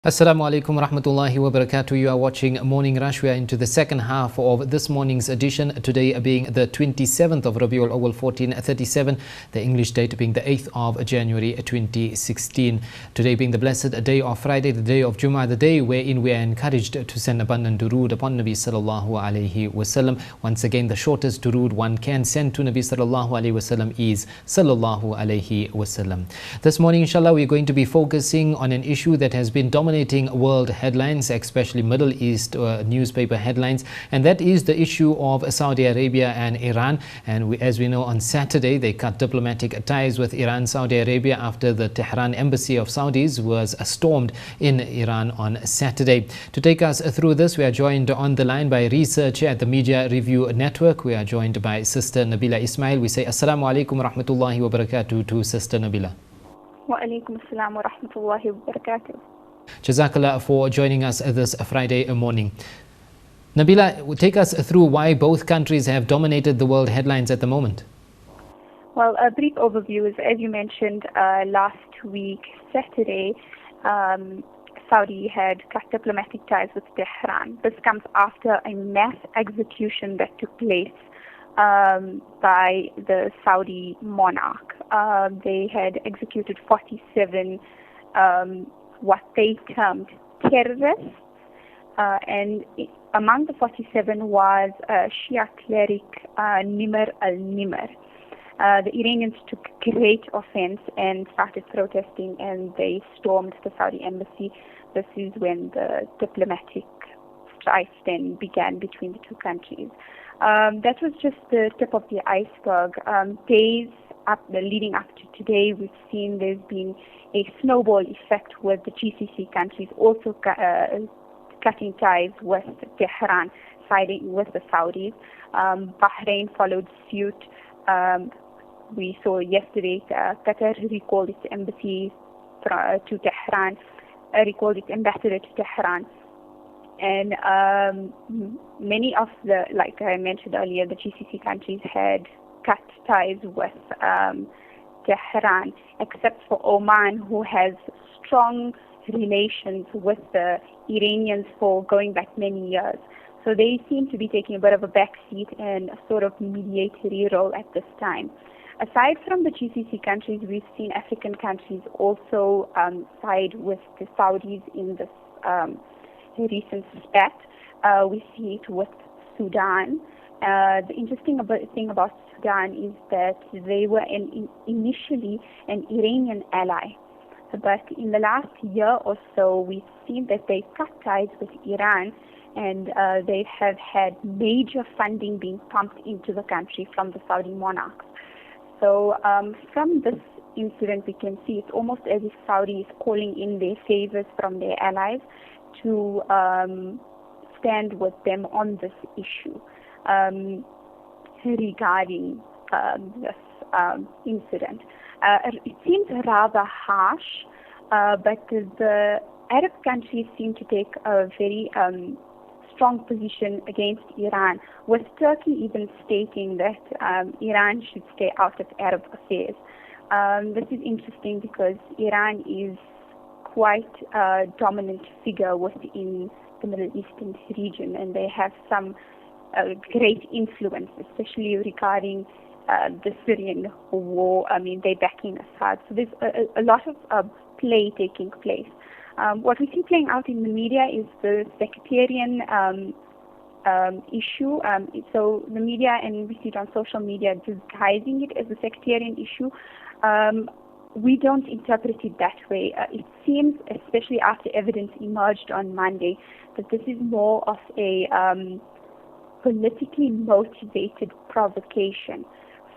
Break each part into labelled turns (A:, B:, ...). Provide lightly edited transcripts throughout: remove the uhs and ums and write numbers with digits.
A: Assalamu alaikum rahmatullahi wa barakatuh. You are watching Morning Rush. We are into the second half of this morning's edition, today being the 27th of Rabiul Awal 1437, the English date being the 8th of January 2016. Today being the blessed day of Friday, the day of Jummah, the day wherein we are encouraged to send abundant durood upon Nabi sallallahu alayhi wasallam. Once again, the shortest durood one can send to Nabi sallallahu alayhi wasallam is sallallahu alayhi wasallam. This morning, inshallah, we are going to be focusing on an issue that has been dominating world headlines, especially Middle East newspaper headlines, and that is the issue of Saudi Arabia and Iran. And as we know, on Saturday they cut diplomatic ties with Iran, Saudi Arabia, after the Tehran embassy of Saudis was stormed in Iran on Saturday. To take us through this, we are joined on the line by researcher at the Media Review Network. We are joined by Sister Nabila Ismail. We say Assalamu alaikum rahmatullahi wa barakatuh to Sister Nabila.
B: Wa alaikum assalam wa rahmatullahi wa barakatuh.
A: Jazakallah for joining us this Friday morning. Nabila, take us through why both countries have dominated the world headlines at the moment.
B: Well, a brief overview is, as you mentioned, last week, Saturday, Saudi had cut diplomatic ties with Tehran. This comes after a mass execution that took place by the Saudi monarch. They had executed 47 what they termed terrorists, and among the 47 was Shia cleric Nimr al-Nimr. The Iranians took great offense and started protesting, and they stormed the Saudi embassy. This is when the diplomatic strife then began between the two countries. That was just the tip of the iceberg. Days leading up to today, we've seen there's been a snowball effect with the GCC countries also cutting ties with Tehran, siding with the Saudis. Bahrain followed suit. We saw yesterday Qatar recalled its embassy to Tehran, recalled its ambassador to Tehran. And many of the, like I mentioned earlier, the GCC countries had cut ties with Tehran, except for Oman, who has strong relations with the Iranians for going back many years. So they seem to be taking a bit of a backseat and a sort of mediatory role at this time. Aside from the GCC countries, we've seen African countries also side with the Saudis in this recent spat. We see it with Sudan. The interesting thing about Sudan is that they were initially an Iranian ally, but in the last year or so we've seen that they cut ties with Iran, and they have had major funding being pumped into the country from the Saudi monarchs. So from this incident we can see it's almost as if Saudi is calling in their favors from their allies to stand with them on this issue. Regarding this incident. It seems rather harsh, but the Arab countries seem to take a very strong position against Iran, with Turkey even stating that Iran should stay out of Arab affairs. This is interesting because Iran is quite a dominant figure within the Middle Eastern region, and they have some great influence, especially regarding the Syrian war. I mean, they're backing Assad. So there's a lot of play taking place. What we see playing out in the media is the sectarian issue. So the media, and we see it on social media, disguising it as a sectarian issue. We don't interpret it that way. It seems, especially after evidence emerged on Monday, that this is more of a politically motivated provocation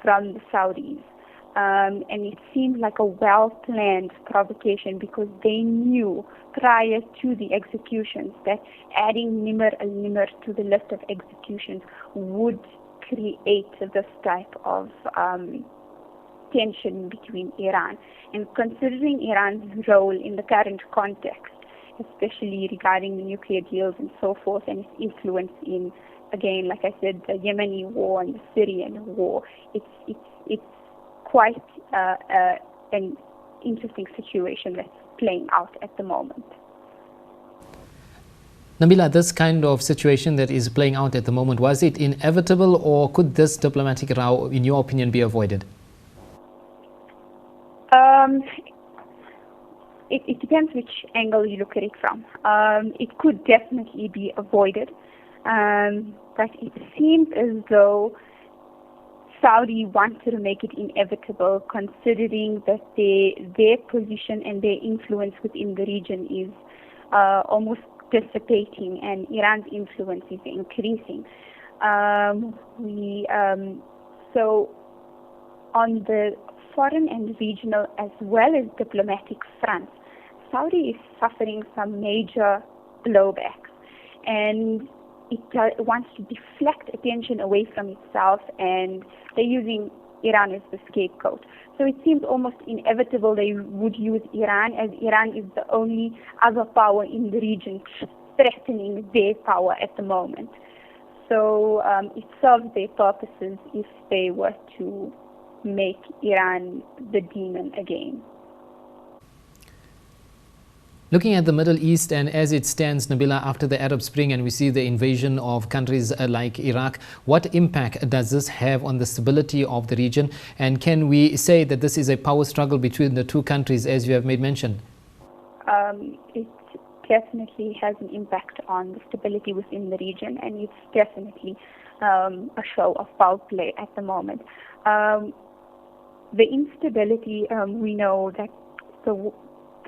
B: from the Saudis. And it seemed like a well-planned provocation because they knew prior to the executions that adding Nimr al-Nimr to the list of executions would create this type of tension between Iran. And considering Iran's role in the current context, especially regarding the nuclear deals and so forth, and its influence in, again, like I said, the Yemeni war and the Syrian war, it's quite an interesting situation that's playing out at the moment.
A: Nabila, this kind of situation that is playing out at the moment, was it inevitable, or could this diplomatic row, in your opinion, be avoided?
B: It depends which angle you look at it from. It could definitely be avoided, but it seems as though Saudi wanted to make it inevitable, considering that their position and their influence within the region is almost dissipating, and Iran's influence is increasing. So on the foreign and regional as well as diplomatic fronts, Saudi is suffering some major blowbacks, and it wants to deflect attention away from itself, and they're using Iran as the scapegoat. So it seems almost inevitable they would use Iran, as Iran is the only other power in the region threatening their power at the moment. So it serves their purposes if they were to make Iran the demon again.
A: Looking at the Middle East, and as it stands, Nabila, after the Arab Spring, and we see the invasion of countries like Iraq, what impact does this have on the stability of the region? And can we say that this is a power struggle between the two countries, as you have made mention?
B: It definitely has an impact on the stability within the region, and it's definitely a show of foul play at the moment. The instability, we know that the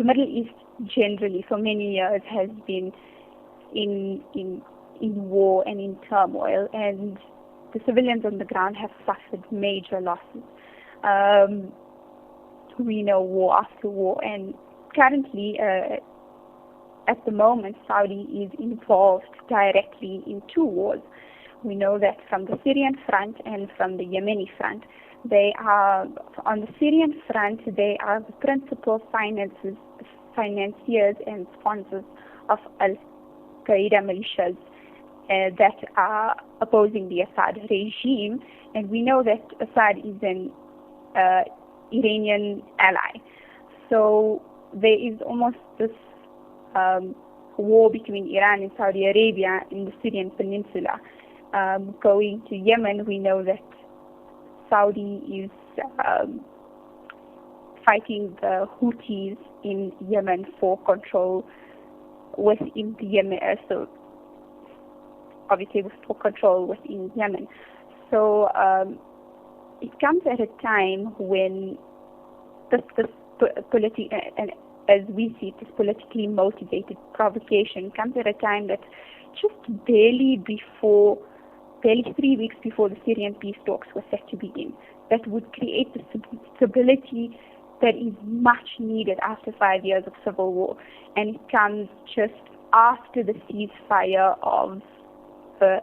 B: Middle East generally for many years has been in war and in turmoil, and the civilians on the ground have suffered major losses. We know war after war, and currently at the moment Saudi is involved directly in two wars. We know that from the Syrian front and from the Yemeni front. They are, on the Syrian front, they are the principal financiers and sponsors of Al-Qaeda militias that are opposing the Assad regime. And we know that Assad is an Iranian ally. So there is almost this war between Iran and Saudi Arabia in the Syrian peninsula. Going to Yemen, we know that Saudi is fighting the Houthis in Yemen for control within the Yemen, so obviously for control within Yemen. So it comes at a time when this and as we see it, this politically motivated provocation comes at a time that just barely 3 weeks before the Syrian peace talks were set to begin, that would create the stability that is much needed after 5 years of civil war. And it comes just after the ceasefire of the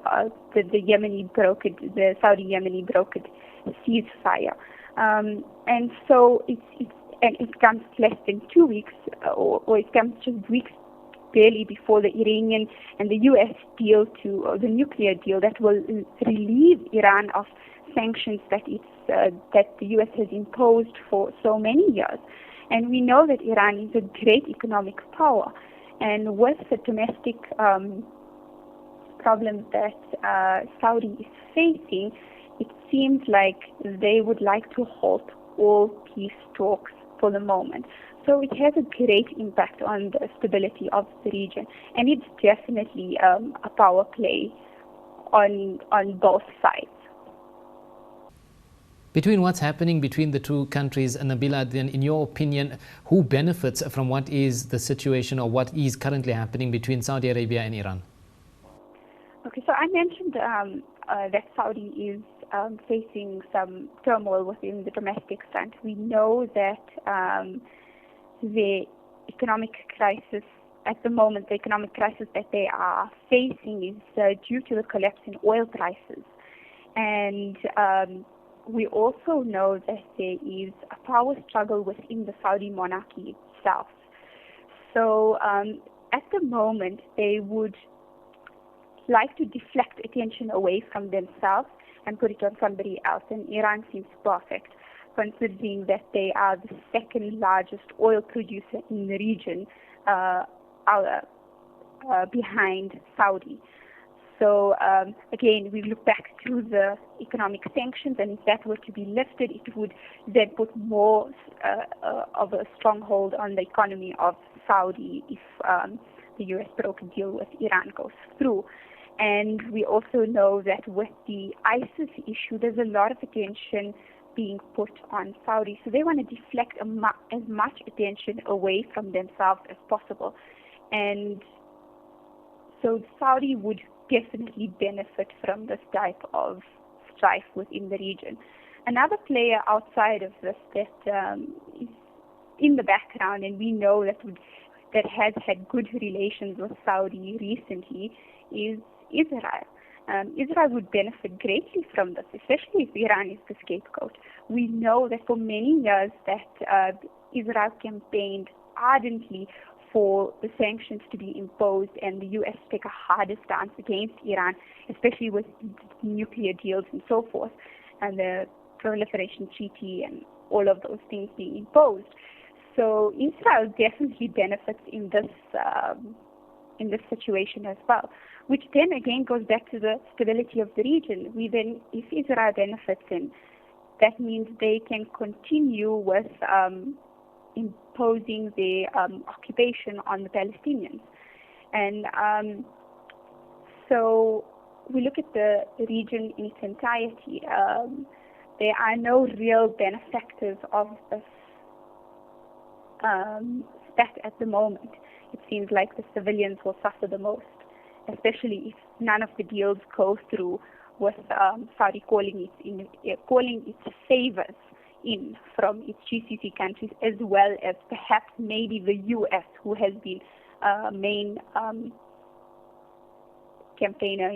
B: Saudi Yemeni brokered ceasefire. And so it comes less than 2 weeks, or it comes just weeks barely before the Iranian and the U.S. deal the nuclear deal that will relieve Iran of sanctions that the U.S. has imposed for so many years. And we know that Iran is a great economic power, and with the domestic problems that Saudi is facing, it seems like they would like to halt all peace talks for the moment. So it has a great impact on the stability of the region, and it's definitely a power play on both sides.
A: Between what's happening between the two countries, Nabila, then in your opinion, who benefits from what is the situation or what is currently happening between Saudi Arabia and Iran? Okay,
B: so I mentioned that Saudi is facing some turmoil within the domestic front. We know that the economic crisis at the moment, the economic crisis that they are facing is due to the collapse in oil prices. And we also know that there is a power struggle within the Saudi monarchy itself. So at the moment, they would like to deflect attention away from themselves and put it on somebody else. And Iran seems perfect, considering that they are the second largest oil producer in the region behind Saudi. So again, we look back to the economic sanctions, and if that were to be lifted, it would then put more of a stronghold on the economy of Saudi if the U.S. broker deal with Iran goes through. And we also know that with the ISIS issue, there's a lot of attention being put on Saudi. So they want to deflect as much attention away from themselves as possible. And so Saudi would definitely benefit from this type of strife within the region. Another player outside of this that is in the background, and we know that has had good relations with Saudi recently, is Israel. Israel would benefit greatly from this, especially if Iran is the scapegoat. We know that for many years that Israel campaigned ardently for the sanctions to be imposed and the U.S. to take a harder stance against Iran, especially with nuclear deals and so forth, and the proliferation treaty and all of those things being imposed. So Israel definitely benefits in this situation as well, which then again goes back to the stability of the region. If Israel benefits, in that means they can continue with imposing the occupation on the Palestinians. And so we look at the region in its entirety. There are no real benefactors of this spat at the moment. It seems like the civilians will suffer the most, especially if none of the deals go through, with Saudi calling its favors in from its GCC countries, as well as perhaps maybe the U.S., who has been main campaigner,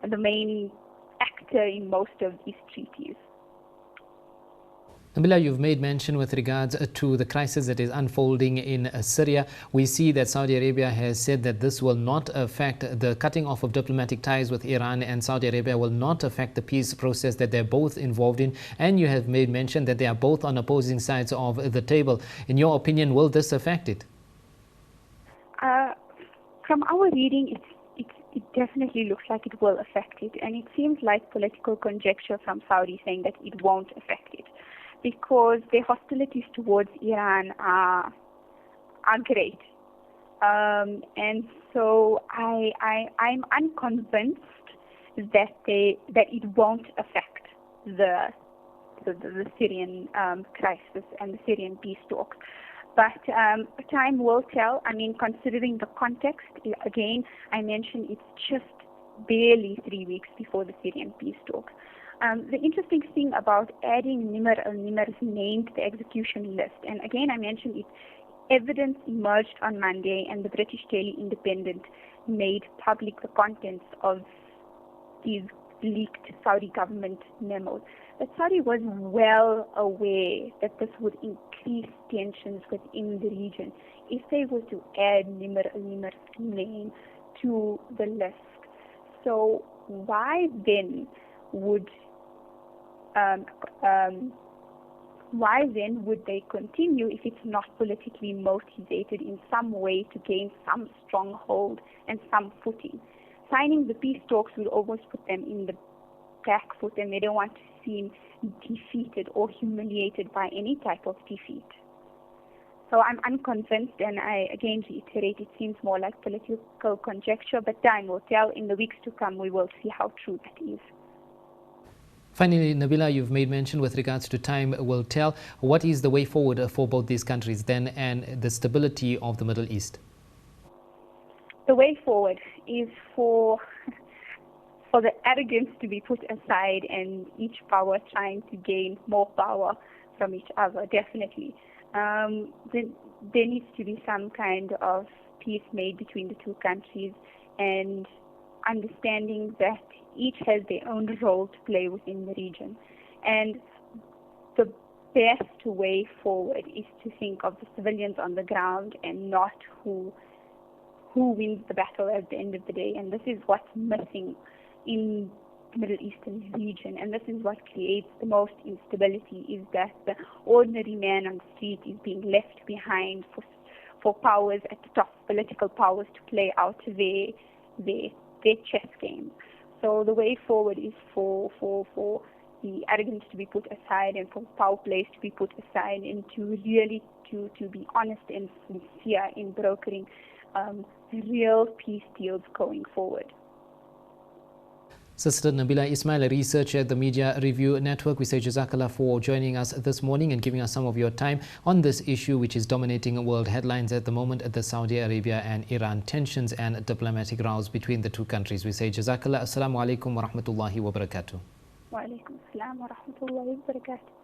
B: the main actor in most of these treaties.
A: Nabila, you've made mention with regards to the crisis that is unfolding in Syria. We see that Saudi Arabia has said that this will not affect the cutting off of diplomatic ties with Iran, and Saudi Arabia will not affect the peace process that they're both involved in. And you have made mention that they are both on opposing sides of the table. In your opinion, will this affect it?
B: From our reading, it definitely looks like it will affect it. And it seems like political conjecture from Saudi saying that it won't affect it, because their hostilities towards Iran are great. And so I'm unconvinced that it won't affect the Syrian crisis and the Syrian peace talks. But time will tell. I mean, considering the context, again, I mentioned it's just barely 3 weeks before the Syrian peace talks. The interesting thing about adding Nimr al-Nimar's name to the execution list, and again I mentioned it, evidence emerged on Monday, and the British Daily Independent made public the contents of these leaked Saudi government memos, that Saudi was well aware that this would increase tensions within the region if they were to add Nimr al-Nimar's name to the list. So why then would they continue if it's not politically motivated in some way to gain some stronghold and some footing? Signing the peace talks will always put them in the back foot, and they don't want to seem defeated or humiliated by any type of defeat. So I'm unconvinced, and I again reiterate, it seems more like political conjecture, but time will tell. In the weeks to come, we will see how true that is.
A: Finally, Nabila, you've made mention with regards to time will tell. What is the way forward for both these countries then, and the stability of the Middle East?
B: The way forward is for the arrogance to be put aside, and each power trying to gain more power from each other, definitely. There needs to be some kind of peace made between the two countries, and understanding that each has their own role to play within the region. And the best way forward is to think of the civilians on the ground and not who wins the battle at the end of the day. And this is what's missing in the Middle Eastern region, and this is what creates the most instability, is that the ordinary man on the street is being left behind for for powers at the top, political powers, to play out their chess games. So the way forward is for the arrogance to be put aside and for power plays to be put aside, and to really to be honest and sincere in brokering real peace deals going forward.
A: Sister Nabila Ismail, a researcher at the Media Review Network, we say Jazakallah for joining us this morning and giving us some of your time on this issue which is dominating world headlines at the moment, the Saudi Arabia and Iran tensions and diplomatic rows between the two countries. We say Jazakallah. Assalamu alaikum wa rahmatullahi wa barakatuh.
B: Wa alaikum assalam wa rahmatullahi wa barakatuh.